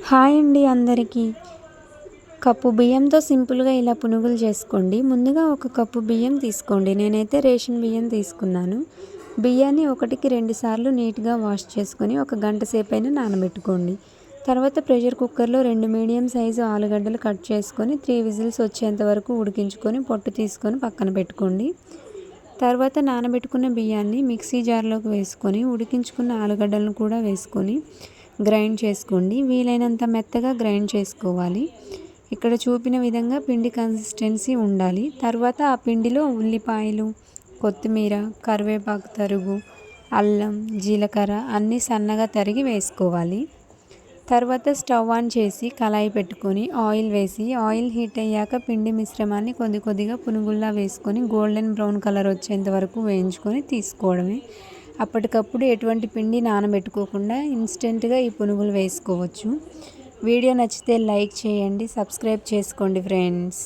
Hi అండి అందరికీ. Cup బియ్యంతో సింపుల్గా ఇలా పునుగులు చేసుకోండి. ముందుగా ఒక కప్పు బియ్యం తీసుకోండి. నేనైతే రేషన్ బియ్యం తీసుకున్నాను. బియ్యాన్ని 1-2 సార్లు నీట్గా వాష్ చేసుకొని ఒక గంట సేపైనా నానబెట్టుకోండి. తర్వాత ప్రెషర్ కుక్కర్లో 2 మీడియం సైజు ఆలుగడ్డలు కట్ చేసుకొని 3 విజిల్స్ వచ్చేంత వరకు ఉడికించుకొని పొట్టు తీసుకొని పక్కన పెట్టుకోండి. తర్వాత నానబెట్టుకున్న బియ్యాన్ని మిక్సీ జార్లోకి వేసుకొని ఉడికించుకున్న ఆలుగడ్డలను కూడా వేసుకొని గ్రైండ్ చేసుకోండి. వీలైనంత మెత్తగా గ్రైండ్ చేసుకోవాలి. ఇక్కడ చూపిన విధంగా పిండి కన్సిస్టెన్సీ ఉండాలి. తర్వాత ఆ పిండిలో ఉల్లిపాయలు, కొత్తిమీర, కరివేపాకు తరుగు, అల్లం, జీలకర్ర అన్నీ సన్నగా తరిగి వేసుకోవాలి. తర్వాత స్టవ్ ఆన్ చేసి కళాయి పెట్టుకొని ఆయిల్ వేసి ఆయిల్ హీట్ అయ్యాక పిండి మిశ్రమాన్ని కొద్ది కొద్దిగా పునుగుల్లా వేసుకొని గోల్డెన్ బ్రౌన్ కలర్ వచ్చేంత వరకు వేయించుకొని తీసుకోవడమే. అప్పటికప్పుడు ఎటువంటి పిండి నానబెట్టుకోకుండా ఇన్స్టెంట్గా ఈ పునుగులు వేసుకోవచ్చు. వీడియో నచ్చితే లైక్ చేయండి, సబ్స్క్రైబ్ చేసుకోండి ఫ్రెండ్స్.